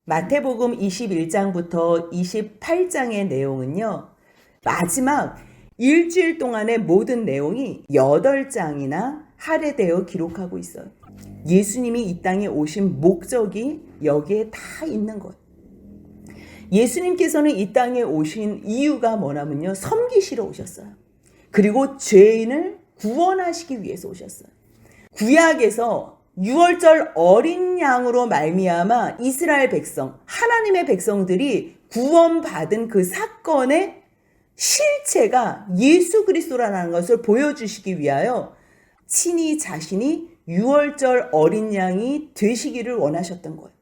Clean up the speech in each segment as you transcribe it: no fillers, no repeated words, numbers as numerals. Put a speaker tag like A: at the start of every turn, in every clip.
A: 마태복음 21장부터 28장의 내용은요, 마지막 일주일 동안의 모든 내용이 8장이나 할애되어 기록하고 있어요. 예수님이 이 땅에 오신 목적이 여기에 다 있는 거예요. 예수님께서는 이 땅에 오신 이유가 뭐냐면요, 섬기시러 오셨어요. 그리고 죄인을 구원하시기 위해서 오셨어요. 구약에서 6월절 어린 양으로 말미암아 이스라엘 백성, 하나님의 백성들이 구원받은 그 사건의 실체가 예수 그리스도라는 것을 보여주시기 위하여 친히 자신이 6월절 어린 양이 되시기를 원하셨던 거예요.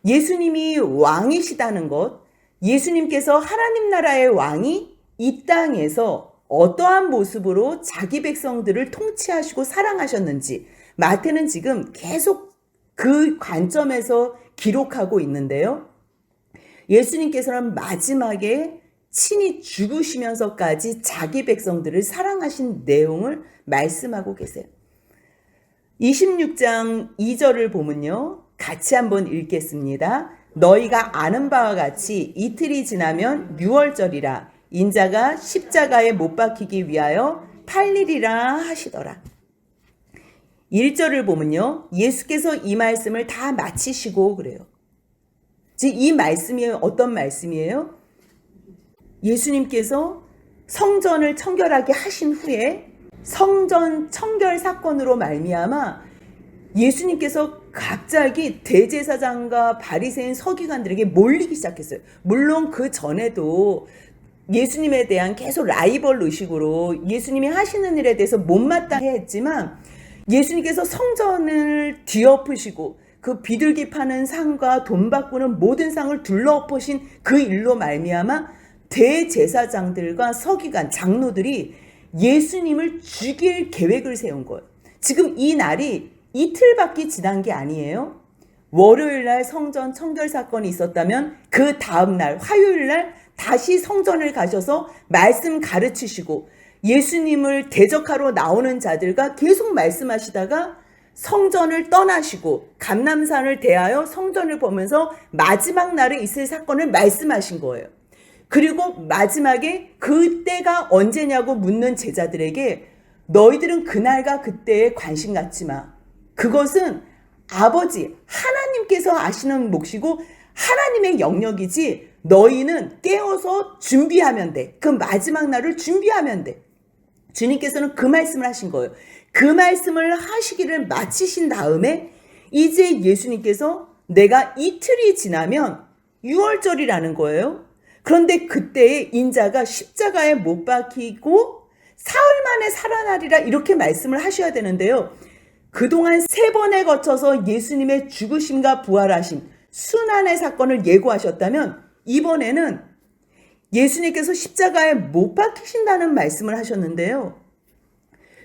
A: 예수님이 왕이시다는 것, 예수님께서 하나님 나라의 왕이 이 땅에서 어떠한 모습으로 자기 백성들을 통치하시고 사랑하셨는지 마태는 지금 계속 그 관점에서 기록하고 있는데요. 예수님께서는 마지막에 친히 죽으시면서까지 자기 백성들을 사랑하신 내용을 말씀하고 계세요. 26장 2절을 보면요, 같이 한번 읽겠습니다. 너희가 아는 바와 같이 이틀이 지나면 6월절이라 인자가 십자가에 못 박히기 위하여 팔리리라 하시더라. 1절을 보면요, 예수께서 이 말씀을 다 마치시고 그래요. 즉 이 말씀이 어떤 말씀이에요? 예수님께서 성전을 청결하게 하신 후에 성전 청결 사건으로 말미암아 예수님께서 갑자기 대제사장과 바리새인 서기관들에게 몰리기 시작했어요. 물론 그 전에도 예수님에 대한 계속 라이벌 의식으로 예수님이 하시는 일에 대해서 못마땅해 했지만 예수님께서 성전을 뒤엎으시고 그 비둘기 파는 상과 돈 바꾸는 모든 상을 둘러엎으신 그 일로 말미암아 대제사장들과 서기관, 장로들이 예수님을 죽일 계획을 세운 거예요. 지금 이 날이 이틀밖에 지난 게 아니에요. 월요일 날 성전 청결 사건이 있었다면 그 다음 날 화요일 날 다시 성전을 가셔서 말씀 가르치시고 예수님을 대적하러 나오는 자들과 계속 말씀하시다가 성전을 떠나시고 감람산을 대하여 성전을 보면서 마지막 날에 있을 사건을 말씀하신 거예요. 그리고 마지막에 그때가 언제냐고 묻는 제자들에게 너희들은 그날과 그때에 관심 갖지 마. 그것은 아버지 하나님께서 아시는 몫이고 하나님의 영역이지 너희는 깨어서 준비하면 돼. 그 마지막 날을 준비하면 돼. 주님께서는 그 말씀을 하신 거예요. 그 말씀을 하시기를 마치신 다음에 이제 예수님께서 내가 이틀이 지나면 6월절이라는 거예요. 그런데 그때에 인자가 십자가에 못 박히고 사흘 만에 살아나리라 이렇게 말씀을 하셔야 되는데요. 그동안 3번에 거쳐서 예수님의 죽으심과 부활하심, 순환의 사건을 예고하셨다면 이번에는 예수님께서 십자가에 못 박히신다는 말씀을 하셨는데요.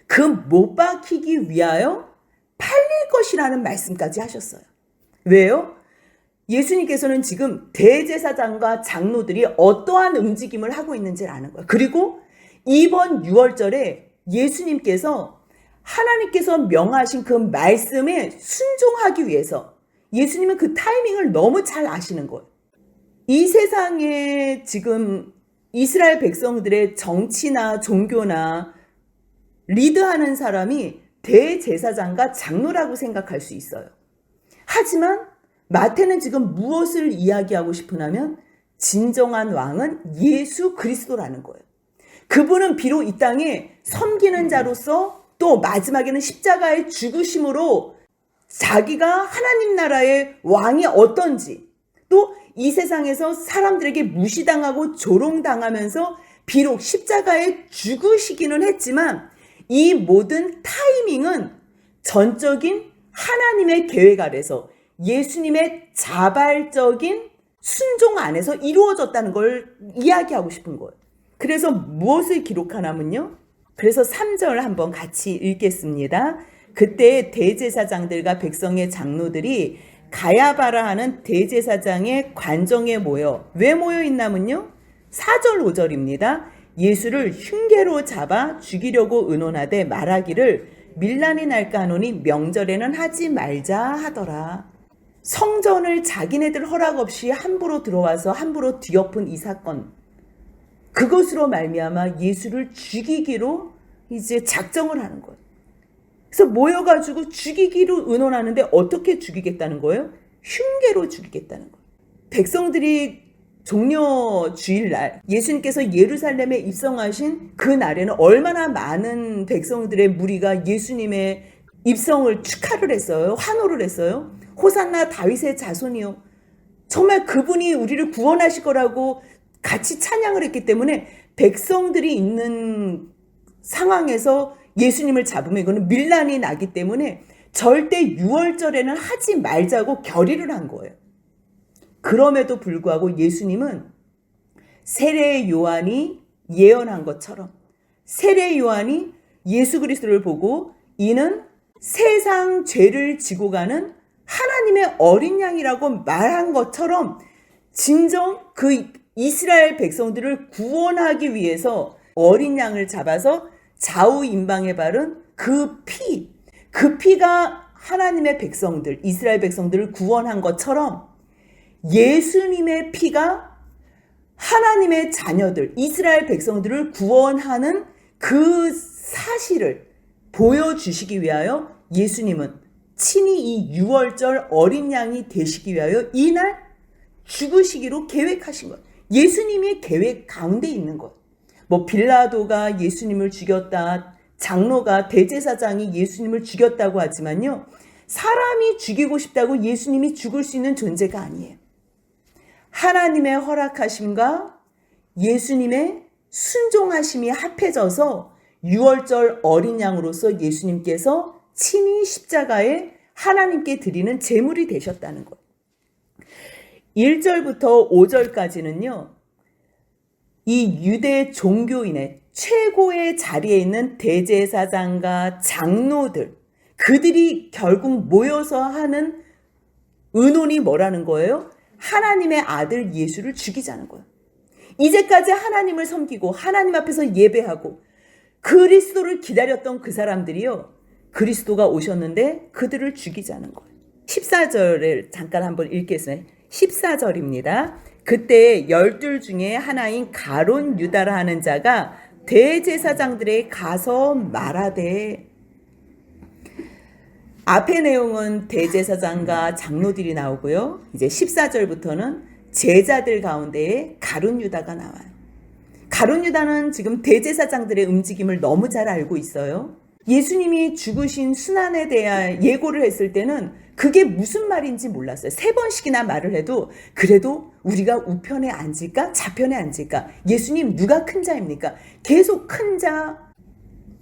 A: 그 못 박히기 위하여 팔릴 것이라는 말씀까지 하셨어요. 왜요? 예수님께서는 지금 대제사장과 장로들이 어떠한 움직임을 하고 있는지를 아는 거예요. 그리고 이번 6월절에 예수님께서 하나님께서 명하신 그 말씀에 순종하기 위해서 예수님은 그 타이밍을 너무 잘 아시는 거예요. 이 세상에 지금 이스라엘 백성들의 정치나 종교나 리드하는 사람이 대제사장과 장로라고 생각할 수 있어요. 하지만 마태는 지금 무엇을 이야기하고 싶으냐면 진정한 왕은 예수 그리스도라는 거예요. 그분은 비록 이 땅에 섬기는 자로서 또 마지막에는 십자가의 죽으심으로 자기가 하나님 나라의 왕이 어떤지 또 이 세상에서 사람들에게 무시당하고 조롱당하면서 비록 십자가에 죽으시기는 했지만 이 모든 타이밍은 전적인 하나님의 계획 아래서 예수님의 자발적인 순종 안에서 이루어졌다는 걸 이야기하고 싶은 거예요. 그래서 무엇을 기록하냐면요. 그래서 3절 한번 같이 읽겠습니다. 그때 대제사장들과 백성의 장로들이 가야바라 하는 대제사장의 관정에 모여 왜 모여 있냐면요. 4절 5절입니다. 예수를 흉계로 잡아 죽이려고 의논하되 말하기를 밀란이 날까 하노니 명절에는 하지 말자 하더라. 성전을 자기네들 허락 없이 함부로 들어와서 함부로 뒤엎은 이 사건, 그것으로 말미암아 예수를 죽이기로 이제 작정을 하는 거예요. 그래서 모여가지고 죽이기로 의논하는데 어떻게 죽이겠다는 거예요? 흉계로 죽이겠다는 거예요. 백성들이 종려 주일날 예수님께서 예루살렘에 입성하신 그 날에는 얼마나 많은 백성들의 무리가 예수님의 입성을 축하를 했어요. 환호를 했어요. 호산나 다윗의 자손이요. 정말 그분이 우리를 구원하실 거라고 같이 찬양을 했기 때문에 백성들이 있는 상황에서 예수님을 잡으면 이거는 밀란이 나기 때문에 절대 유월절에는 하지 말자고 결의를 한 거예요. 그럼에도 불구하고 예수님은 세례 요한이 예언한 것처럼 세례 요한이 예수 그리스도를 보고 이는 세상 죄를 지고 가는 하나님의 어린 양이라고 말한 것처럼 진정 그 이스라엘 백성들을 구원하기 위해서 어린 양을 잡아서 좌우 임방에 바른 그 피가 하나님의 백성들, 이스라엘 백성들을 구원한 것처럼 예수님의 피가 하나님의 자녀들, 이스라엘 백성들을 구원하는 그 사실을 보여주시기 위하여 예수님은 친히 이 유월절 어린 양이 되시기 위하여 이날 죽으시기로 계획하신 것. 예수님의 계획 가운데 있는 것. 뭐 빌라도가 예수님을 죽였다, 장로가 대제사장이 예수님을 죽였다고 하지만요, 사람이 죽이고 싶다고 예수님이 죽을 수 있는 존재가 아니에요. 하나님의 허락하심과 예수님의 순종하심이 합해져서 유월절 어린 양으로서 예수님께서 친히 십자가에 하나님께 드리는 제물이 되셨다는 것. 1절부터 5절까지는요. 이 유대 종교인의 최고의 자리에 있는 대제사장과 장로들, 그들이 결국 모여서 하는 의논이 뭐라는 거예요? 하나님의 아들 예수를 죽이자는 거예요. 이제까지 하나님을 섬기고 하나님 앞에서 예배하고 그리스도를 기다렸던 그 사람들이요, 그리스도가 오셨는데 그들을 죽이자는 거예요. 14절을 잠깐 한번 읽겠습니다. 14절입니다. 그때 12 중에 하나인 가룟 유다라 하는 자가 대제사장들에 가서 말하되, 앞의 내용은 대제사장과 장로들이 나오고요. 이제 14절부터는 제자들 가운데에 가룟 유다가 나와요. 가룟 유다는 지금 대제사장들의 움직임을 너무 잘 알고 있어요. 예수님이 죽으신 순환에 대한 예고를 했을 때는 그게 무슨 말인지 몰랐어요. 3번씩이나 말을 해도 그래도 우리가 우편에 앉을까? 좌편에 앉을까? 예수님 누가 큰 자입니까? 계속 큰 자,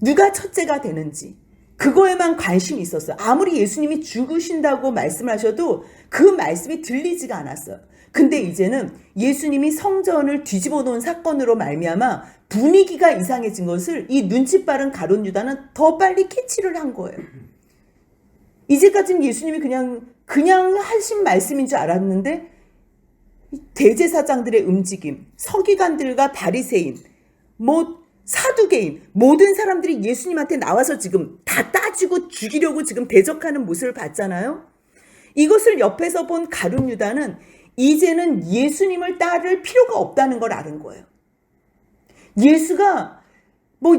A: 누가 첫째가 되는지 그거에만 관심이 있었어요. 아무리 예수님이 죽으신다고 말씀을 하셔도 그 말씀이 들리지가 않았어요. 근데 이제는 예수님이 성전을 뒤집어 놓은 사건으로 말미암아 분위기가 이상해진 것을 이 눈치 빠른 가룟 유다는 더 빨리 캐치를 한 거예요. 이제까지는 예수님이 그냥 하신 말씀인 줄 알았는데 대제사장들의 움직임, 서기관들과 바리새인, 사두개인, 모든 사람들이 예수님한테 나와서 지금 다 따지고 죽이려고 지금 대적하는 모습을 봤잖아요. 이것을 옆에서 본 가룟 유다는 이제는 예수님을 따를 필요가 없다는 걸 아는 거예요. 예수가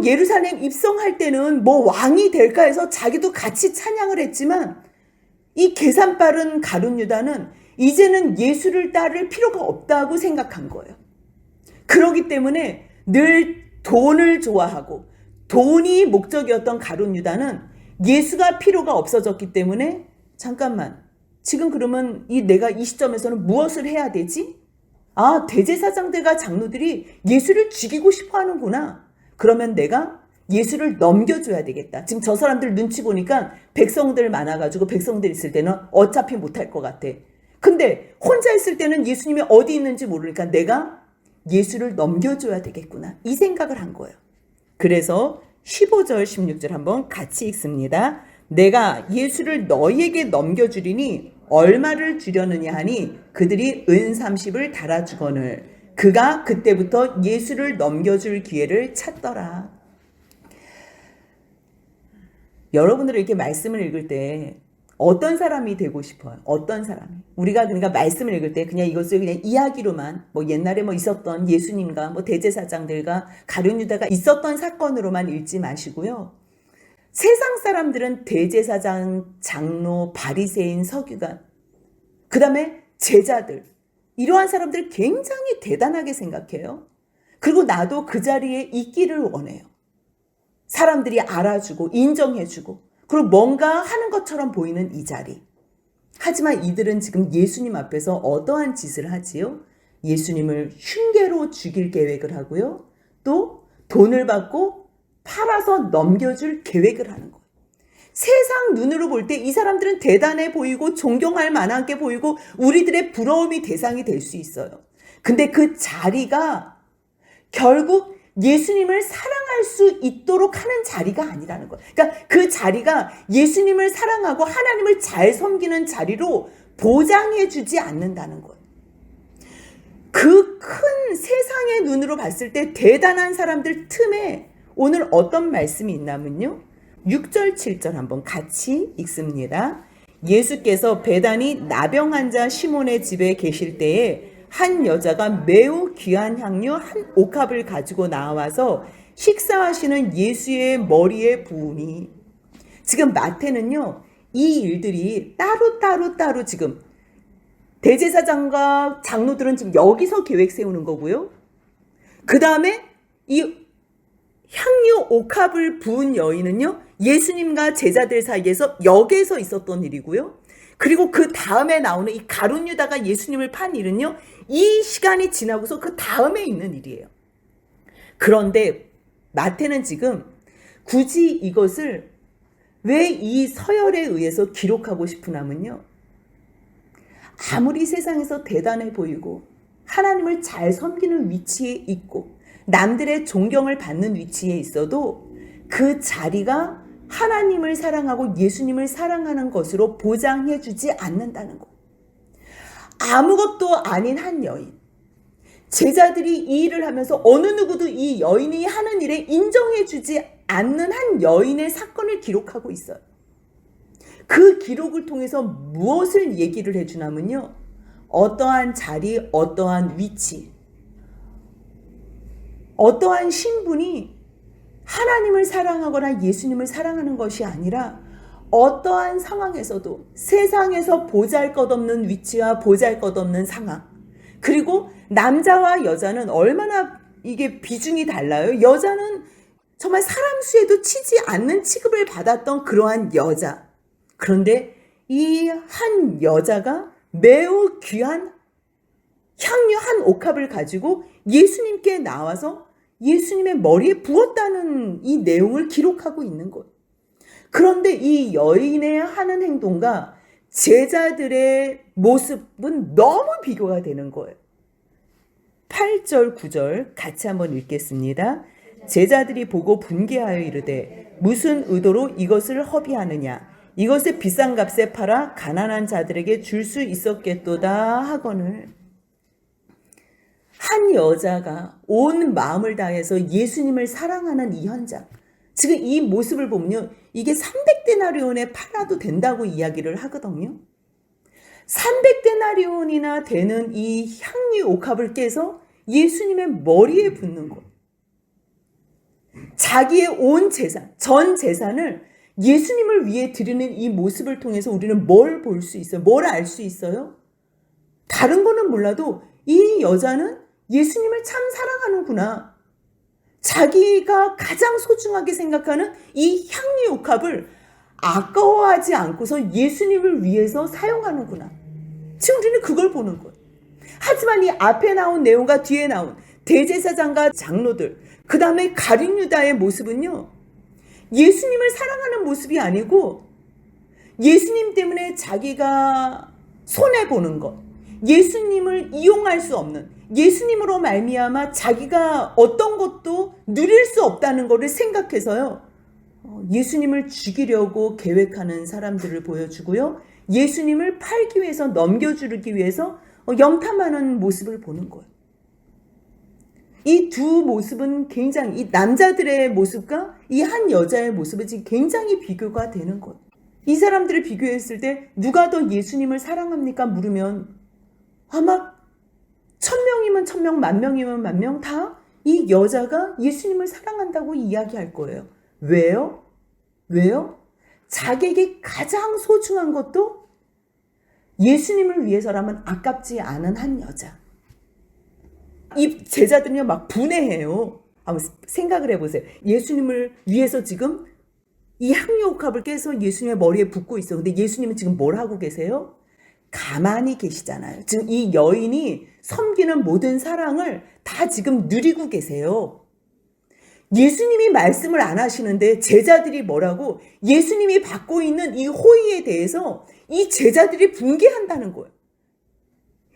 A: 예루살렘 입성할 때는 왕이 될까 해서 자기도 같이 찬양을 했지만 이 계산 빠른 가룟 유다는 이제는 예수를 따를 필요가 없다고 생각한 거예요. 그렇기 때문에 늘 돈을 좋아하고 돈이 목적이었던 가룟 유다는 예수가 필요가 없어졌기 때문에 잠깐만, 지금 그러면 내가 이 시점에서는 무엇을 해야 되지? 아, 대제사장들과 장로들이 예수를 죽이고 싶어 하는구나. 그러면 내가 예수를 넘겨줘야 되겠다. 지금 저 사람들 눈치 보니까 백성들 많아가지고 백성들 있을 때는 어차피 못할 것 같아. 근데 혼자 있을 때는 예수님이 어디 있는지 모르니까 내가 예수를 넘겨줘야 되겠구나. 이 생각을 한 거예요. 그래서 15절 16절 한번 같이 읽습니다. 내가 예수를 너희에게 넘겨주리니 얼마를 주려느냐 하니 그들이 은 30을 달아주거늘 그가 그때부터 예수를 넘겨줄 기회를 찾더라. 여러분들이 이렇게 말씀을 읽을 때 어떤 사람이 되고 싶어요? 어떤 사람이? 우리가 그러니까 말씀을 읽을 때 그냥 이것을 그냥 이야기로만 뭐 옛날에 뭐 있었던 예수님과 뭐 대제사장들과 가룟 유다가 있었던 사건으로만 읽지 마시고요. 세상 사람들은 대제사장, 장로, 바리새인, 서기관, 그 다음에 제자들, 이러한 사람들 굉장히 대단하게 생각해요. 그리고 나도 그 자리에 있기를 원해요. 사람들이 알아주고 인정해주고 그리고 뭔가 하는 것처럼 보이는 이 자리. 하지만 이들은 지금 예수님 앞에서 어떠한 짓을 하지요? 예수님을 흉계로 죽일 계획을 하고요. 또 돈을 받고 팔아서 넘겨줄 계획을 하는 거예요. 세상 눈으로 볼 때 이 사람들은 대단해 보이고 존경할 만하게 보이고 우리들의 부러움이 대상이 될 수 있어요. 근데 그 자리가 결국 예수님을 사랑할 수 있도록 하는 자리가 아니라는 거예요. 그러니까 그 자리가 예수님을 사랑하고 하나님을 잘 섬기는 자리로 보장해 주지 않는다는 거예요. 그 큰 세상의 눈으로 봤을 때 대단한 사람들 틈에 오늘 어떤 말씀이 있냐면요. 6절 7절 한번 같이 읽습니다. 예수께서 베다니 나병 환자 시몬의 집에 계실 때에 한 여자가 매우 귀한 향료 한 옥합을 가지고 나와서 식사하시는 예수의 머리에 부으니, 지금 마태는요 이 일들이 따로 지금 대제사장과 장로들은 지금 여기서 계획 세우는 거고요. 그 다음에 이 향유 옥합을 부은 여인은요 예수님과 제자들 사이에서 역에서 있었던 일이고요. 그리고 그 다음에 나오는 이 가룟 유다가 예수님을 판 일은요 이 시간이 지나고서 그 다음에 있는 일이에요. 그런데 마태는 지금 굳이 이것을 왜 이 서열에 의해서 기록하고 싶으냐면요, 아무리 세상에서 대단해 보이고 하나님을 잘 섬기는 위치에 있고 남들의 존경을 받는 위치에 있어도 그 자리가 하나님을 사랑하고 예수님을 사랑하는 것으로 보장해 주지 않는다는 것. 아무것도 아닌 한 여인, 제자들이 이 일을 하면서 어느 누구도 이 여인이 하는 일에 인정해 주지 않는 한 여인의 사건을 기록하고 있어요. 그 기록을 통해서 무엇을 얘기를 해주냐면요, 어떠한 자리, 어떠한 위치, 어떠한 신분이 하나님을 사랑하거나 예수님을 사랑하는 것이 아니라 어떠한 상황에서도 세상에서 보잘것없는 위치와 보잘것없는 상황, 그리고 남자와 여자는 얼마나 이게 비중이 달라요. 여자는 정말 사람 수에도 치지 않는 취급을 받았던 그러한 여자. 그런데 이 한 여자가 매우 귀한 향유 한 옥합을 가지고 예수님께 나와서 예수님의 머리에 부었다는 이 내용을 기록하고 있는 거예요. 그런데 이 여인의 하는 행동과 제자들의 모습은 너무 비교가 되는 거예요. 8절 9절 같이 한번 읽겠습니다. 제자들이 보고 분개하여 이르되 무슨 의도로 이것을 허비하느냐, 이것을 비싼 값에 팔아 가난한 자들에게 줄 수 있었겠도다 하거늘. 한 여자가 온 마음을 다해서 예수님을 사랑하는 이 현장, 지금 이 모습을 보면요, 이게 300데나리온에 팔아도 된다고 이야기를 하거든요. 300데나리온이나 되는 이 향유 옥합을 깨서 예수님의 머리에 붓는 것, 자기의 온 재산, 전 재산을 예수님을 위해 드리는 이 모습을 통해서 우리는 뭘 볼 수 있어요? 뭘 알 수 있어요? 다른 거는 몰라도 이 여자는 예수님을 참 사랑하는구나. 자기가 가장 소중하게 생각하는 이 향유 옥합을 아까워하지 않고서 예수님을 위해서 사용하는구나. 지금 우리는 그걸 보는 거예요. 하지만 이 앞에 나온 내용과 뒤에 나온 대제사장과 장로들, 그 다음에 가룟 유다의 모습은요, 예수님을 사랑하는 모습이 아니고 예수님 때문에 자기가 손해보는 것, 예수님을 이용할 수 없는, 예수님으로 말미암아 자기가 어떤 것도 누릴 수 없다는 것을 생각해서요, 예수님을 죽이려고 계획하는 사람들을 보여주고요, 예수님을 팔기 위해서, 넘겨주기 위해서 영탐하는 모습을 보는 거예요. 이 두 모습은 굉장히, 이 남자들의 모습과 이 한 여자의 모습은 지금 굉장히 비교가 되는 거예요. 이 사람들을 비교했을 때 누가 더 예수님을 사랑합니까? 물으면 아마 1000명이면 1000명, 10,000명이면 10,000명 다 이 여자가 예수님을 사랑한다고 이야기할 거예요. 왜요? 왜요? 자기에게 가장 소중한 것도 예수님을 위해서라면 아깝지 않은 한 여자. 이 제자들은요 막 분해해요. 한번 생각을 해보세요. 예수님을 위해서 지금 이 향유옥합을 깨서 예수님의 머리에 붓고 있어. 근데 예수님은 지금 뭘 하고 계세요? 가만히 계시잖아요. 지금 이 여인이 섬기는 모든 사랑을 다 지금 누리고 계세요. 예수님이 말씀을 안 하시는데 제자들이 뭐라고 예수님이 받고 있는 이 호의에 대해서 이 제자들이 붕괴한다는 거예요.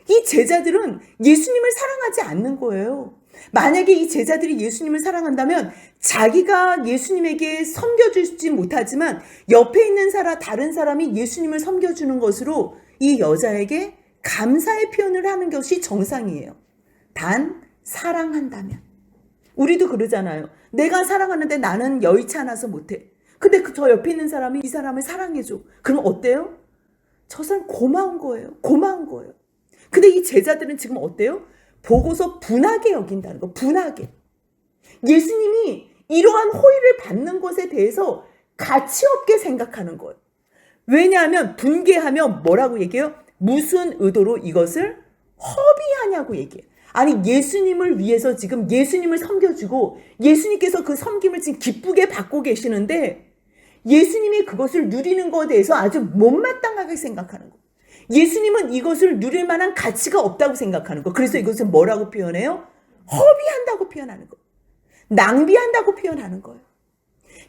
A: 이 제자들은 예수님을 사랑하지 않는 거예요. 만약에 이 제자들이 예수님을 사랑한다면 자기가 예수님에게 섬겨주지 못하지만 옆에 있는 다른 사람이 예수님을 섬겨주는 것으로 이 여자에게 감사의 표현을 하는 것이 정상이에요. 단 사랑한다면. 우리도 그러잖아요. 내가 사랑하는데 나는 여의치 않아서 못해. 근데 저 옆에 있는 사람이 이 사람을 사랑해줘. 그럼 어때요? 저 사람 고마운 거예요. 고마운 거예요. 근데 이 제자들은 지금 어때요? 보고서 분하게 여긴다는 거. 분하게. 예수님이 이러한 호의를 받는 것에 대해서 가치 없게 생각하는 거예요. 왜냐하면 분개하면 뭐라고 얘기해요? 무슨 의도로 이것을 허비하냐고 얘기해요. 아니 예수님을 위해서 지금 예수님을 섬겨주고 예수님께서 그 섬김을 지금 기쁘게 받고 계시는데 예수님이 그것을 누리는 것에 대해서 아주 못마땅하게 생각하는 거예요. 예수님은 이것을 누릴 만한 가치가 없다고 생각하는 거예요. 그래서 이것을 뭐라고 표현해요? 허비한다고 표현하는 거예요. 낭비한다고 표현하는 거예요.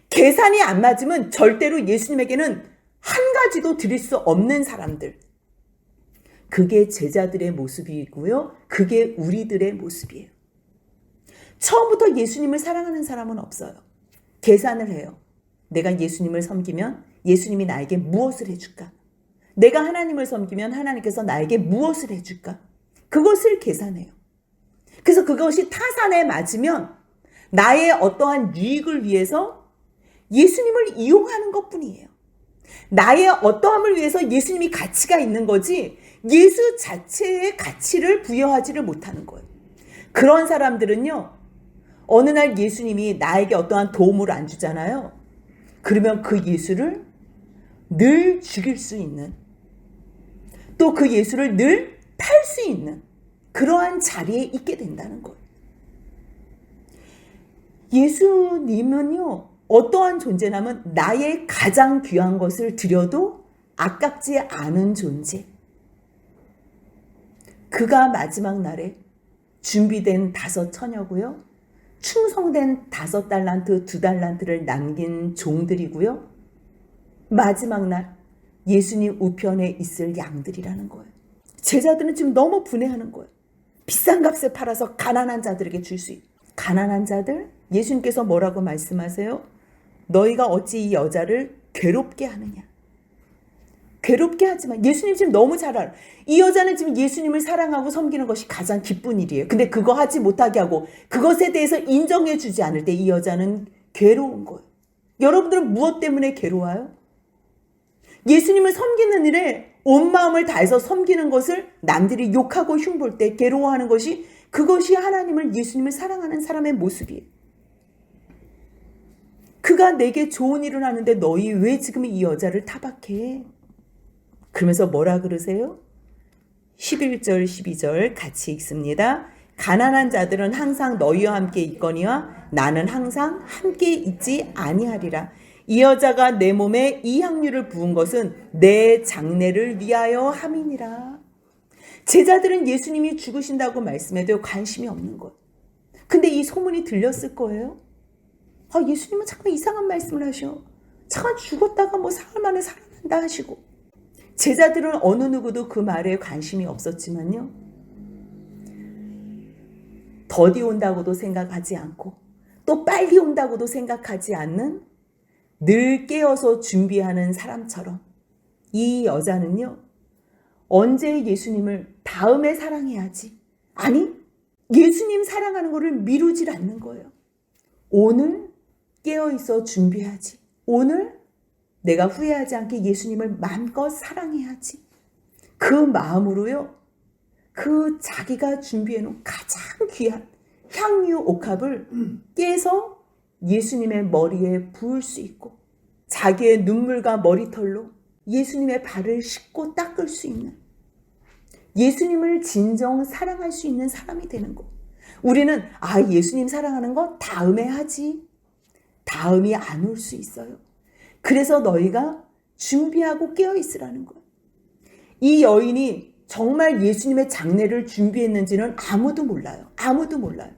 A: 계산이 안 맞으면 절대로 예수님에게는 한 가지도 드릴 수 없는 사람들. 그게 제자들의 모습이고요. 그게 우리들의 모습이에요. 처음부터 예수님을 사랑하는 사람은 없어요. 계산을 해요. 내가 예수님을 섬기면 예수님이 나에게 무엇을 해줄까? 내가 하나님을 섬기면 하나님께서 나에게 무엇을 해줄까? 그것을 계산해요. 그래서 그것이 타산에 맞으면 나의 어떠한 유익을 위해서 예수님을 이용하는 것뿐이에요. 나의 어떠함을 위해서 예수님이 가치가 있는 거지 예수 자체의 가치를 부여하지를 못하는 거예요. 그런 사람들은요. 어느 날 예수님이 나에게 어떠한 도움을 안 주잖아요. 그러면 그 예수를 늘 죽일 수 있는 또 그 예수를 늘 팔 수 있는 그러한 자리에 있게 된다는 거예요. 예수님은요. 어떠한 존재냐면 나의 가장 귀한 것을 드려도 아깝지 않은 존재. 그가 마지막 날에 준비된 5 처녀고요. 충성된 5 달란트, 2 달란트를 남긴 종들이고요. 마지막 날 예수님 우편에 있을 양들이라는 거예요. 제자들은 지금 너무 분해하는 거예요. 비싼 값에 팔아서 가난한 자들에게 줄 수 있는. 가난한 자들? 예수님께서 뭐라고 말씀하세요? 너희가 어찌 이 여자를 괴롭게 하느냐. 괴롭게 하지만 예수님 지금 너무 잘 알아요. 이 여자는 지금 예수님을 사랑하고 섬기는 것이 가장 기쁜 일이에요. 근데 그거 하지 못하게 하고 그것에 대해서 인정해 주지 않을 때 이 여자는 괴로운 거예요. 여러분들은 무엇 때문에 괴로워요? 예수님을 섬기는 일에 온 마음을 다해서 섬기는 것을 남들이 욕하고 흉볼 때 괴로워하는 것이 그것이 하나님을 예수님을 사랑하는 사람의 모습이에요. 그가 내게 좋은 일을 하는데 너희 왜 지금 이 여자를 타박해? 그러면서 뭐라 그러세요? 11절 12절 같이 읽습니다. 가난한 자들은 항상 너희와 함께 있거니와 나는 항상 함께 있지 아니하리라. 이 여자가 내 몸에 이 향유를 부은 것은 내 장례를 위하여 함이니라. 제자들은 예수님이 죽으신다고 말씀해도 관심이 없는 거예요. 근데 이 소문이 들렸을 거예요. 예수님은 자꾸 이상한 말씀을 하셔. 잠깐 죽었다가 사흘 만에 살아난다 하시고. 제자들은 어느 누구도 그 말에 관심이 없었지만요. 더디 온다고도 생각하지 않고 또 빨리 온다고도 생각하지 않는 늘 깨어서 준비하는 사람처럼 이 여자는요. 언제 예수님을 다음에 사랑해야지. 아니 예수님 사랑하는 것을 미루질 않는 거예요. 오늘 깨어있어 준비하지. 오늘 내가 후회하지 않게 예수님을 마음껏 사랑해야지. 그 마음으로요, 그 자기가 준비해놓은 가장 귀한 향유 옥합을 깨서 예수님의 머리에 부을 수 있고, 자기의 눈물과 머리털로 예수님의 발을 씻고 닦을 수 있는, 예수님을 진정 사랑할 수 있는 사람이 되는 거. 우리는 예수님 사랑하는 거 다음에 하지. 다음이 안 올 수 있어요. 그래서 너희가 준비하고 깨어 있으라는 거예요. 이 여인이 정말 예수님의 장례를 준비했는지는 아무도 몰라요. 아무도 몰라요.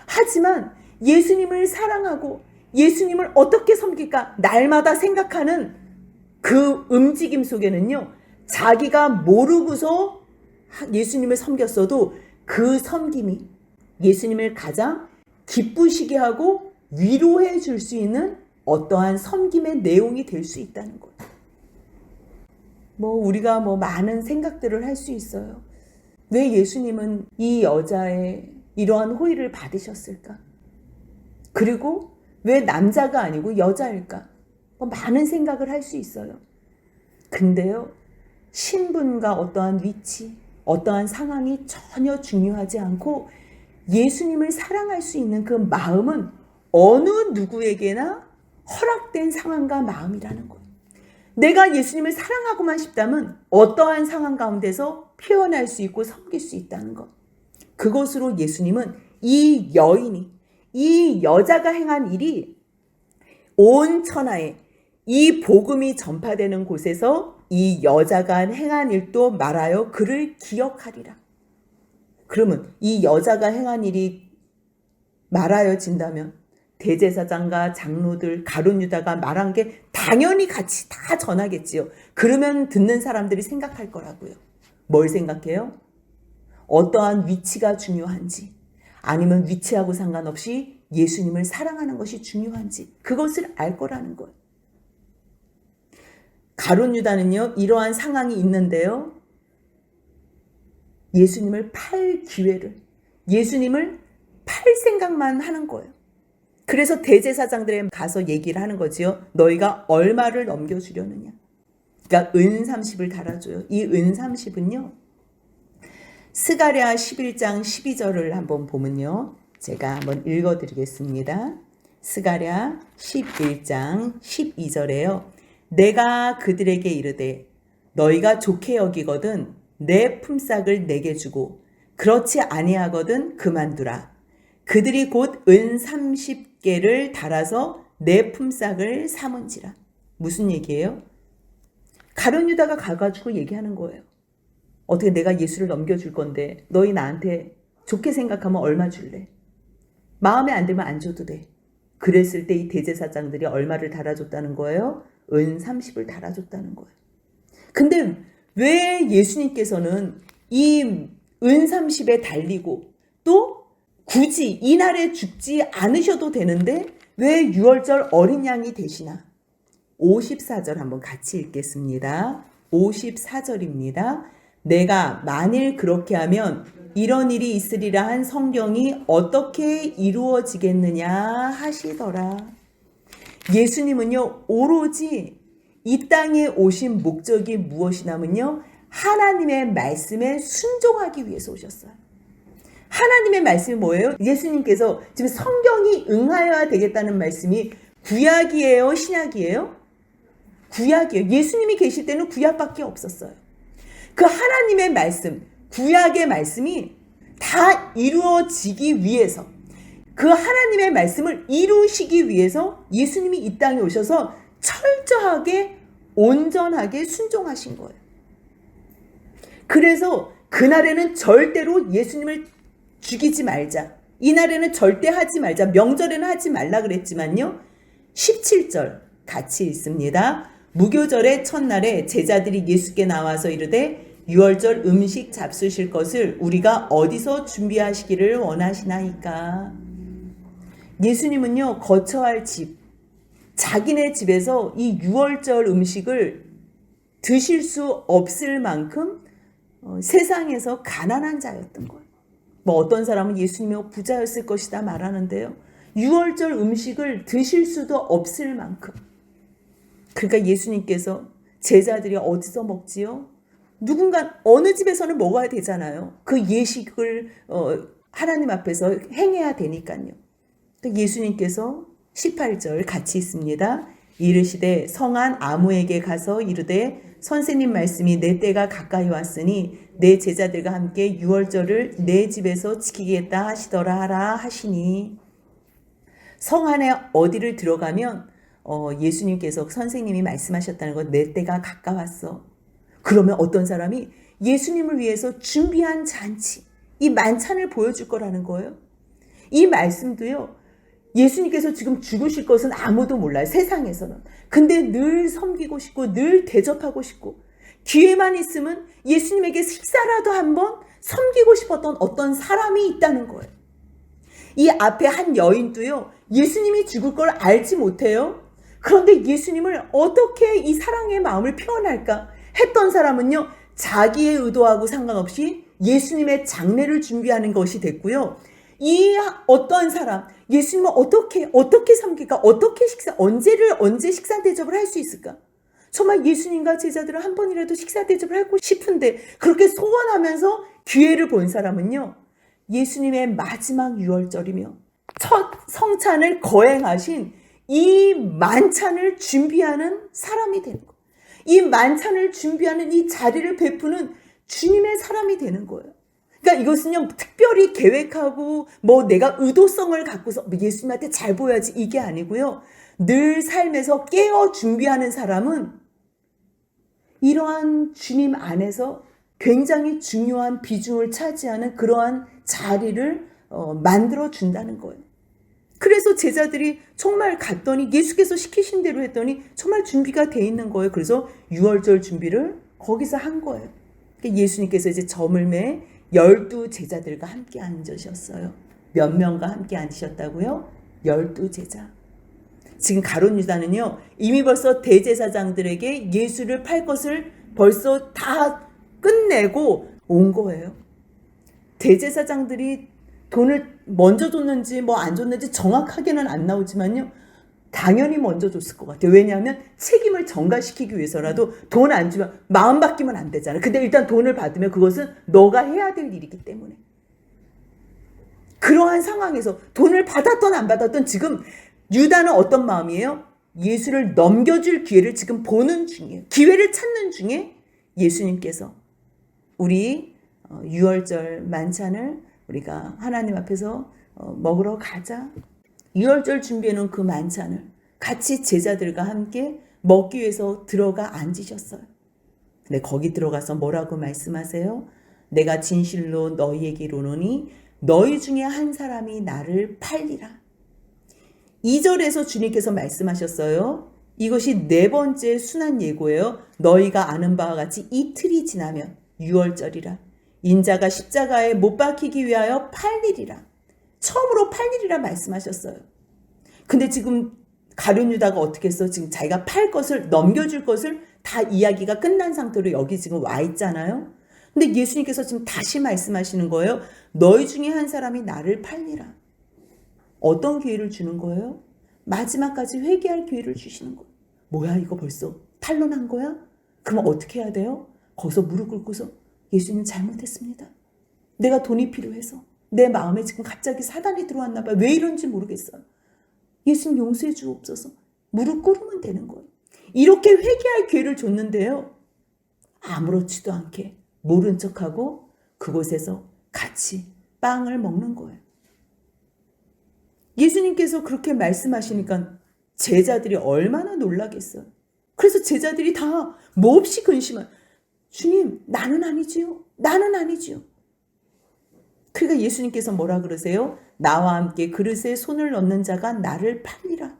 A: 하지만 예수님을 사랑하고 예수님을 어떻게 섬길까 날마다 생각하는 그 움직임 속에는요, 자기가 모르고서 예수님을 섬겼어도 그 섬김이 예수님을 가장 기쁘시게 하고 위로해 줄 수 있는 어떠한 섬김의 내용이 될 수 있다는 거예요. 우리가 많은 생각들을 할 수 있어요. 왜 예수님은 이 여자의 이러한 호의를 받으셨을까? 그리고 왜 남자가 아니고 여자일까? 많은 생각을 할 수 있어요. 근데요, 신분과 어떠한 위치, 어떠한 상황이 전혀 중요하지 않고 예수님을 사랑할 수 있는 그 마음은 어느 누구에게나 허락된 상황과 마음이라는 거예요. 내가 예수님을 사랑하고만 싶다면 어떠한 상황 가운데서 표현할 수 있고 섬길 수 있다는 것. 그것으로 예수님은 이 여인이, 이 여자가 행한 일이 온 천하에 이 복음이 전파되는 곳에서 이 여자가 행한 일도 말하여 그를 기억하리라. 그러면 이 여자가 행한 일이 말하여진다면 대제사장과 장로들, 가룟 유다가 말한 게 당연히 같이 다 전하겠지요. 그러면 듣는 사람들이 생각할 거라고요. 뭘 생각해요? 어떠한 위치가 중요한지, 아니면 위치하고 상관없이 예수님을 사랑하는 것이 중요한지, 그것을 알 거라는 거예요. 가룟 유다는요, 이러한 상황이 있는데요, 예수님을 팔 기회를, 예수님을 팔 생각만 하는 거예요. 그래서 대제사장들에 가서 얘기를 하는 거지요. 너희가 얼마를 넘겨주려느냐. 그러니까 은 30을 달아줘요. 이 은 30은요, 스가랴 11장 12절을 한번 보면요, 제가 한번 읽어드리겠습니다. 스가랴 11장 12절에요. 내가 그들에게 이르되 너희가 좋게 여기거든 내 품삯을 내게 주고 그렇지 아니하거든 그만두라. 그들이 곧 은 30개를 달아서 내 품삯을 삼은지라. 무슨 얘기예요? 가룟 유다가 가가지고 얘기하는 거예요. 어떻게 내가 예수를 넘겨줄 건데 너희 나한테 좋게 생각하면 얼마 줄래? 마음에 안 들면 안 줘도 돼. 그랬을 때 이 대제사장들이 얼마를 달아줬다는 거예요? 은 30을 달아줬다는 거예요. 근데 왜 예수님께서는 이 은 30에 달리고 또 굳이 이날에 죽지 않으셔도 되는데 왜 6월절 어린 양이 되시나? 54절 한번 같이 읽겠습니다. 54절입니다. 내가 만일 그렇게 하면 이런 일이 있으리라 한 성경이 어떻게 이루어지겠느냐 하시더라. 예수님은요, 오로지 이 땅에 오신 목적이 무엇이냐면요, 하나님의 말씀에 순종하기 위해서 오셨어요. 하나님의 말씀이 뭐예요? 예수님께서 지금 성경이 응하여야 되겠다는 말씀이 구약이에요? 신약이에요? 구약이에요. 예수님이 계실 때는 구약밖에 없었어요. 그 하나님의 말씀, 구약의 말씀이 다 이루어지기 위해서, 그 하나님의 말씀을 이루시기 위해서 예수님이 이 땅에 오셔서 철저하게 온전하게 순종하신 거예요. 그래서 그날에는 절대로 예수님을 죽이지 말자, 이날에는 절대 하지 말자, 명절에는 하지 말라 그랬지만요, 17절 같이 읽습니다. 무교절의 첫날에 제자들이 예수께 나와서 이르되 유월절 음식 잡수실 것을 우리가 어디서 준비하시기를 원하시나이까. 예수님은요, 거처할 집, 자기네 집에서 이 유월절 음식을 드실 수 없을 만큼 세상에서 가난한 자였던 거예요. 어떤 사람은 예수님이 부자였을 것이다 말하는데요, 유월절 음식을 드실 수도 없을 만큼, 그러니까 예수님께서 제자들이 어디서 먹지요? 누군가 어느 집에서는 먹어야 되잖아요. 그 예식을 하나님 앞에서 행해야 되니까요. 예수님께서 18절 같이 있습니다. 이르시되 성한 아무에게 가서 이르되 선생님 말씀이 내 때가 가까이 왔으니 내 제자들과 함께 유월절을 내 집에서 지키겠다 하시더라 하라 하시니, 성 안에 어디를 들어가면 예수님께서 선생님이 말씀하셨다는 건 내 때가 가까웠어. 그러면 어떤 사람이 예수님을 위해서 준비한 잔치, 이 만찬을 보여줄 거라는 거예요. 이 말씀도요, 예수님께서 지금 죽으실 것은 아무도 몰라요, 세상에서는. 근데 늘 섬기고 싶고 늘 대접하고 싶고 기회만 있으면 예수님에게 식사라도 한번 섬기고 싶었던 어떤 사람이 있다는 거예요. 이 앞에 한 여인도요, 예수님이 죽을 걸 알지 못해요. 그런데 예수님을 어떻게 이 사랑의 마음을 표현할까 했던 사람은요, 자기의 의도하고 상관없이 예수님의 장례를 준비하는 것이 됐고요. 이 어떤 사람, 예수님을 어떻게 섬길까? 어떻게 언제 식사 대접을 할 수 있을까? 정말 예수님과 제자들을 한 번이라도 식사 대접을 하고 싶은데 그렇게 소원하면서 기회를 본 사람은요, 예수님의 마지막 유월절이며 첫 성찬을 거행하신 이 만찬을 준비하는 사람이 되는 거예요. 이 만찬을 준비하는 이 자리를 베푸는 주님의 사람이 되는 거예요. 그러니까 이것은요, 특별히 계획하고 내가 의도성을 갖고서 예수님한테 잘 보여야지 이게 아니고요. 늘 삶에서 깨어 준비하는 사람은 이러한 주님 안에서 굉장히 중요한 비중을 차지하는 그러한 자리를 만들어 준다는 거예요. 그래서 제자들이 정말 갔더니 예수께서 시키신 대로 했더니 정말 준비가 돼 있는 거예요. 그래서 유월절 준비를 거기서 한 거예요. 예수님께서 이제 저물매 12 제자들과 함께 앉으셨어요. 몇 명과 함께 앉으셨다고요? 12 제자. 지금 가룟 유다는요, 이미 벌써 대제사장들에게 예수를 팔 것을 벌써 다 끝내고 온 거예요. 대제사장들이 돈을 먼저 줬는지 안 줬는지 정확하게는 안 나오지만요, 당연히 먼저 줬을 것 같아요. 왜냐하면 책임을 전가시키기 위해서라도 돈 안 주면 마음 바뀌면 안 되잖아요. 근데 일단 돈을 받으면 그것은 너가 해야 될 일이기 때문에. 그러한 상황에서 돈을 받았던 안 받았던 지금 유다는 어떤 마음이에요? 예수를 넘겨줄 기회를 지금 보는 중이에요. 기회를 찾는 중에 예수님께서 우리 유월절 만찬을 우리가 하나님 앞에서 먹으러 가자. 유월절 준비해놓은 그 만찬을 같이 제자들과 함께 먹기 위해서 들어가 앉으셨어요. 근데 거기 들어가서 뭐라고 말씀하세요? 내가 진실로 너희에게 이르노니 너희 중에 한 사람이 나를 팔리라. 2절에서 주님께서 말씀하셨어요. 이것이 4번째 순한 예고예요. 너희가 아는 바와 같이 이틀이 지나면 유월절이라. 인자가 십자가에 못 박히기 위하여 팔리리라. 처음으로 팔리리라 말씀하셨어요. 근데 지금 가룟 유다가 어떻게 했어? 지금 자기가 팔 것을, 넘겨줄 것을 다 이야기가 끝난 상태로 여기 지금 와 있잖아요. 근데 예수님께서 지금 다시 말씀하시는 거예요. 너희 중에 한 사람이 나를 팔리라. 어떤 기회를 주는 거예요? 마지막까지 회개할 기회를 주시는 거예요. 뭐야, 이거 벌써 탄론한 거야? 그럼 어떻게 해야 돼요? 거기서 무릎 꿇고서 예수님 잘못했습니다. 내가 돈이 필요해서 내 마음에 지금 갑자기 사단이 들어왔나 봐요. 왜 이런지 모르겠어요. 예수님 용서해 주옵소서. 무릎 꿇으면 되는 거예요. 이렇게 회개할 기회를 줬는데요, 아무렇지도 않게 모른 척하고 그곳에서 같이 빵을 먹는 거예요. 예수님께서 그렇게 말씀하시니까 제자들이 얼마나 놀라겠어요. 그래서 제자들이 다 몹시 근심한, 주님, 나는 아니지요. 나는 아니지요. 그러니까 예수님께서 뭐라 그러세요? 나와 함께 그릇에 손을 넣는 자가 나를 팔리라.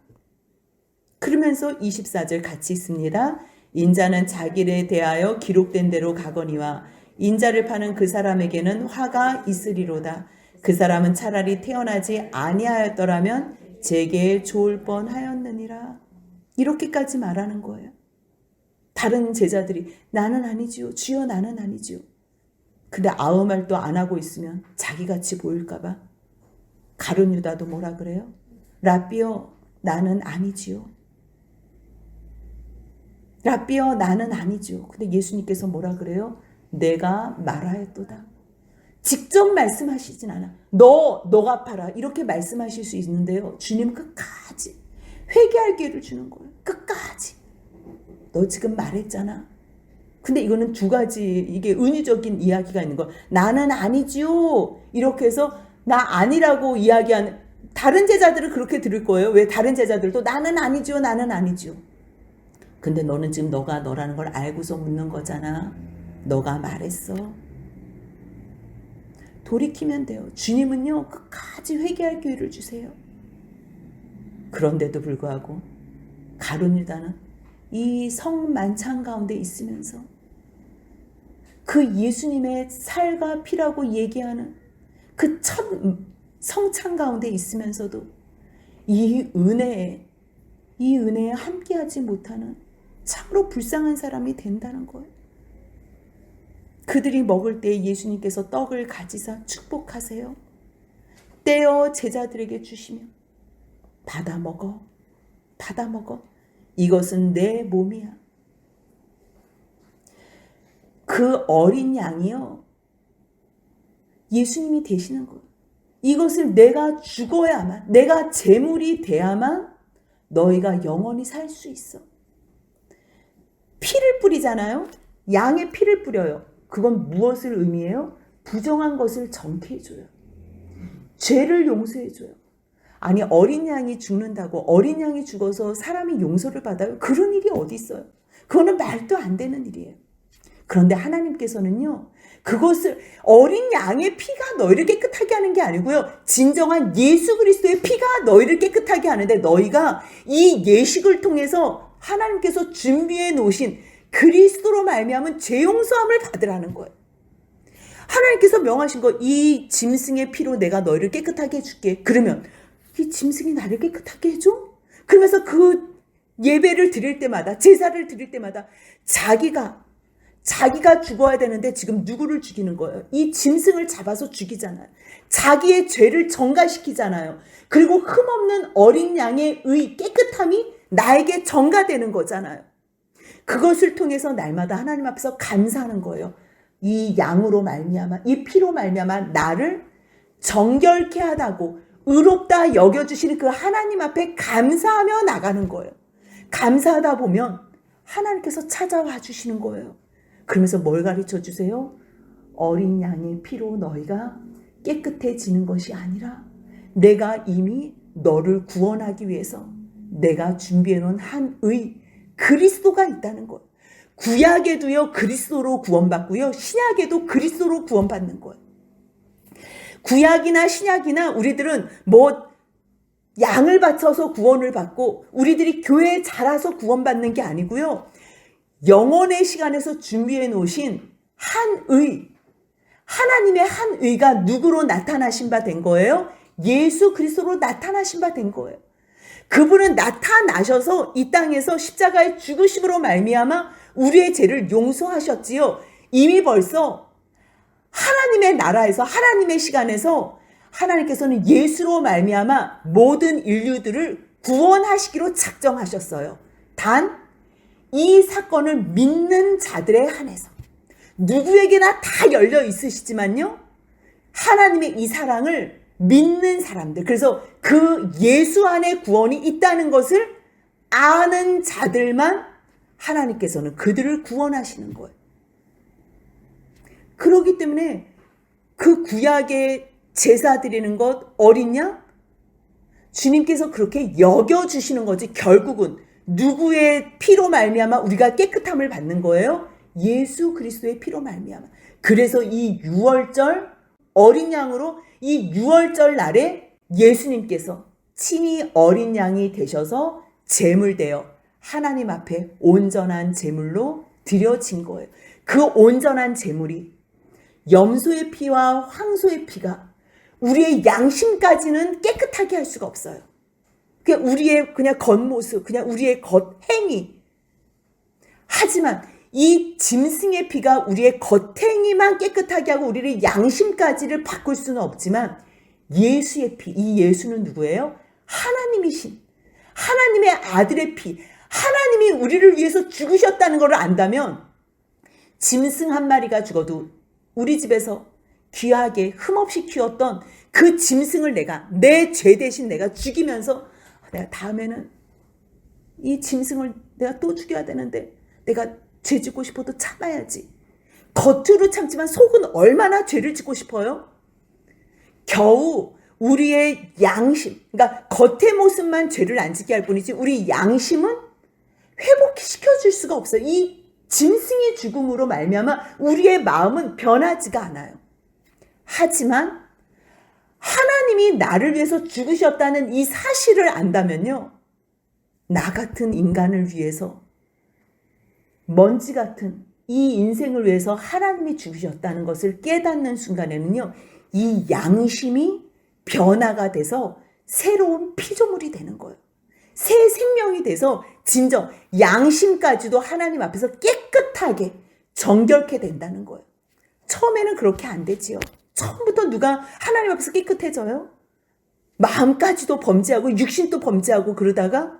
A: 그러면서 24절 같이 있습니다. 인자는 자기를 대하여 기록된 대로 가거니와 인자를 파는 그 사람에게는 화가 있으리로다. 그 사람은 차라리 태어나지 아니하였더라면 제게 좋을 뻔하였느니라. 이렇게까지 말하는 거예요. 다른 제자들이 나는 아니지요. 주여 나는 아니지요. 근데 아무 말도 안 하고 있으면 자기같이 보일까 봐 가룟 유다도 뭐라 그래요? 라삐여 나는 아니지요. 랍비여 나는 아니죠. 근데 예수님께서 뭐라 그래요? 내가 말하였도다. 직접 말씀하시진 않아. 너가 팔아. 이렇게 말씀하실 수 있는데요. 주님 끝까지 회개할 기회를 주는 거예요. 끝까지. 너 지금 말했잖아. 근데 이거는 두 가지 이게 은유적인 이야기가 있는 거. 나는 아니지요. 이렇게 해서 나 아니라고 이야기하는 다른 제자들은 그렇게 들을 거예요. 왜 다른 제자들도 나는 아니지요. 나는 아니지요. 근데 너는 지금 너가 너라는 걸 알고서 묻는 거잖아. 너가 말했어. 돌이키면 돼요. 주님은요 끝까지 회개할 기회를 주세요. 그런데도 불구하고 가룟 유다는 이 성만찬 가운데 있으면서 그 예수님의 살과 피라고 얘기하는 그 첫 성찬 가운데 있으면서도 이 은혜에 함께하지 못하는 참으로 불쌍한 사람이 된다는 거예요. 그들이 먹을 때 예수님께서 떡을 가지사 축복하세요. 떼어 제자들에게 주시며 받아 먹어. 이것은 내 몸이야. 그 어린 양이요. 예수님이 되시는 거예요. 이것을 내가 죽어야만, 내가 제물이 돼야만 너희가 영원히 살 수 있어. 피를 뿌리잖아요. 양의 피를 뿌려요. 그건 무엇을 의미해요? 부정한 것을 정케해줘요. 죄를 용서해줘요. 아니 어린 양이 죽는다고 어린 양이 죽어서 사람이 용서를 받아요? 그런 일이 어디 있어요? 그거는 말도 안 되는 일이에요. 그런데 하나님께서는요. 그것을 어린 양의 피가 너희를 깨끗하게 하는 게 아니고요. 진정한 예수 그리스도의 피가 너희를 깨끗하게 하는데 너희가 이 예식을 통해서 하나님께서 준비해 놓으신 그리스도로 말미암은 죄 용서함을 받으라는 거예요. 하나님께서 명하신 거 이 짐승의 피로 내가 너희를 깨끗하게 해줄게. 그러면 이 짐승이 나를 깨끗하게 해줘? 그러면서 그 예배를 드릴 때마다 제사를 드릴 때마다 자기가 죽어야 되는데 지금 누구를 죽이는 거예요? 이 짐승을 잡아서 죽이잖아요. 자기의 죄를 전가시키잖아요. 그리고 흠없는 어린 양의 깨끗함이 나에게 전가되는 거잖아요. 그것을 통해서 날마다 하나님 앞에서 감사하는 거예요. 이 양으로 말미암아, 이 피로 말미암아 나를 정결케 하다고 의롭다 여겨주시는 그 하나님 앞에 감사하며 나가는 거예요. 감사하다 보면 하나님께서 찾아와 주시는 거예요. 그러면서 뭘 가르쳐 주세요? 어린 양의 피로 너희가 깨끗해지는 것이 아니라 내가 이미 너를 구원하기 위해서 내가 준비해 놓은 한 그리스도가 있다는 거예요. 구약에도요 그리스도로 구원받고요. 신약에도 그리스도로 구원받는 거예요. 구약이나 신약이나 우리들은 양을 바쳐서 구원을 받고 우리들이 교회에 자라서 구원받는 게 아니고요. 영원의 시간에서 준비해 놓으신 하나님의 한 의가 누구로 나타나신 바 된 거예요? 예수 그리스도로 나타나신 바 된 거예요. 그분은 나타나셔서 이 땅에서 십자가의 죽으심으로 말미암아 우리의 죄를 용서하셨지요. 이미 벌써 하나님의 나라에서 하나님의 시간에서 하나님께서는 예수로 말미암아 모든 인류들을 구원하시기로 작정하셨어요. 단 이 사건을 믿는 자들에 한해서 누구에게나 다 열려 있으시지만요. 하나님의 이 사랑을 믿는 사람들, 그래서 그 예수 안에 구원이 있다는 것을 아는 자들만 하나님께서는 그들을 구원하시는 거예요. 그렇기 때문에 그 구약의 제사 드리는 것 어린 양 주님께서 그렇게 여겨주시는 거지. 결국은 누구의 피로 말미암아 우리가 깨끗함을 받는 거예요? 예수 그리스도의 피로 말미암아. 그래서 이 유월절 어린 양으로 이 유월절 날에 예수님께서 친히 어린 양이 되셔서 제물되어 하나님 앞에 온전한 제물로 드려진 거예요. 그 온전한 제물이 염소의 피와 황소의 피가 우리의 양심까지는 깨끗하게 할 수가 없어요. 그냥 우리의 그냥 겉모습, 그냥 우리의 겉행위. 하지만 이 짐승의 피가 우리의 겉행위만 깨끗하게 하고 우리의 양심까지를 바꿀 수는 없지만 예수의 피, 이 예수는 누구예요? 하나님이신 하나님의 아들의 피, 하나님이 우리를 위해서 죽으셨다는 것을 안다면 짐승 한 마리가 죽어도 우리 집에서 귀하게 흠없이 키웠던 그 짐승을 내 죄 대신 내가 죽이면서 내가 다음에는 이 짐승을 내가 또 죽여야 되는데 내가 죄 짓고 싶어도 참아야지. 겉으로 참지만 속은 얼마나 죄를 짓고 싶어요? 겨우 우리의 양심, 그러니까 겉의 모습만 죄를 안 짓게 할 뿐이지 우리 양심은 회복시켜줄 수가 없어요. 이 짐승의 죽음으로 말미암아 우리의 마음은 변하지가 않아요. 하지만 하나님이 나를 위해서 죽으셨다는 이 사실을 안다면요, 나 같은 인간을 위해서, 먼지 같은 이 인생을 위해서 하나님이 죽으셨다는 것을 깨닫는 순간에는요, 이 양심이 변화가 돼서 새로운 피조물이 되는 거예요. 새 생명이 돼서 진정 양심까지도 하나님 앞에서 깨끗하게 정결케 된다는 거예요. 처음에는 그렇게 안 되지요. 처음부터 누가 하나님 앞에서 깨끗해져요? 마음까지도 범죄하고 육신도 범죄하고 그러다가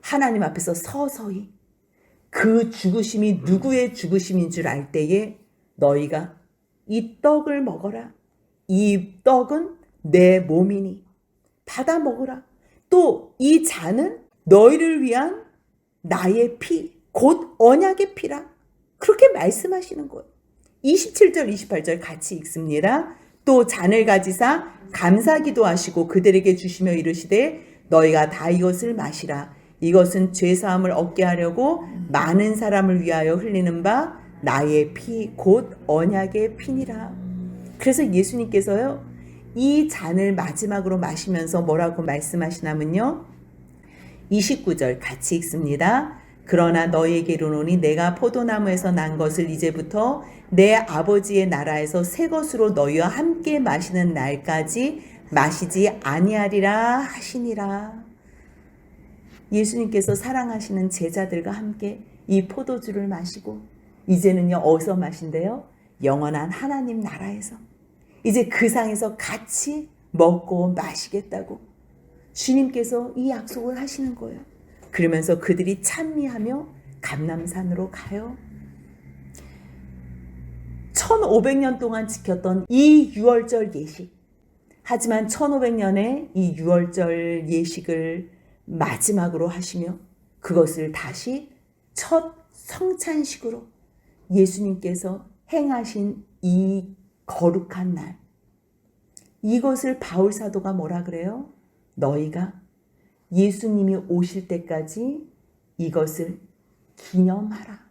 A: 하나님 앞에서 서서히 그 죽으심이 누구의 죽으심인 줄 알 때에 너희가 이 떡을 먹어라. 이 떡은 내 몸이니 받아 먹으라. 또 이 잔은 너희를 위한 나의 피, 곧 언약의 피라. 그렇게 말씀하시는 거예요. 27절 28절 같이 읽습니다. 또 잔을 가지사 감사기도 하시고 그들에게 주시며 이르시되 너희가 다 이것을 마시라. 이것은 죄사함을 얻게 하려고 많은 사람을 위하여 흘리는 바 나의 피, 곧 언약의 피니라. 그래서 예수님께서요, 이 잔을 마지막으로 마시면서 뭐라고 말씀하시냐면요, 29절 같이 읽습니다. 그러나 너희에게 이르노니 내가 포도나무에서 난 것을 이제부터 내 아버지의 나라에서 새 것으로 너희와 함께 마시는 날까지 마시지 아니하리라 하시니라. 예수님께서 사랑하시는 제자들과 함께 이 포도주를 마시고 이제는요, 어디서 마신대요? 영원한 하나님 나라에서 이제 그 상에서 같이 먹고 마시겠다고 주님께서 이 약속을 하시는 거예요. 그러면서 그들이 찬미하며 감람산으로 가요. 1500년 동안 지켰던 이 유월절 예식. 하지만 1500년의 이 유월절 예식을 마지막으로 하시며 그것을 다시 첫 성찬식으로 예수님께서 행하신 이 거룩한 날, 이것을 바울 사도가 뭐라 그래요? 너희가 예수님이 오실 때까지 이것을 기념하라.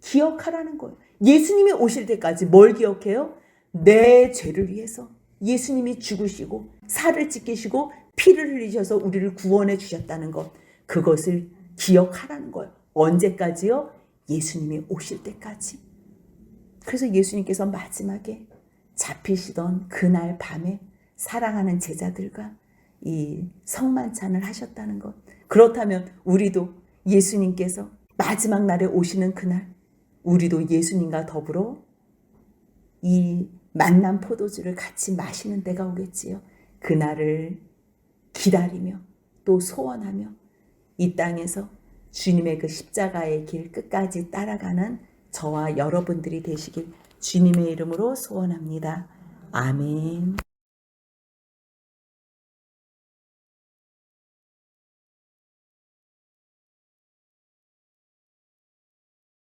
A: 기억하라는 거예요. 예수님이 오실 때까지 뭘 기억해요? 내 죄를 위해서 예수님이 죽으시고 살을 찢기시고 피를 흘리셔서 우리를 구원해 주셨다는 것, 그것을 기억하라는 거예요. 언제까지요? 예수님이 오실 때까지. 그래서 예수님께서 마지막에 잡히시던 그날 밤에 사랑하는 제자들과 이 성만찬을 하셨다는 것. 그렇다면 우리도 예수님께서 마지막 날에 오시는 그날 우리도 예수님과 더불어 이 만난 포도주를 같이 마시는 때가 오겠지요. 그날을 기다리며 또 소원하며 이 땅에서 주님의 그 십자가의 길 끝까지 따라가는 저와 여러분들이 되시길 주님의 이름으로 소원합니다. 아멘.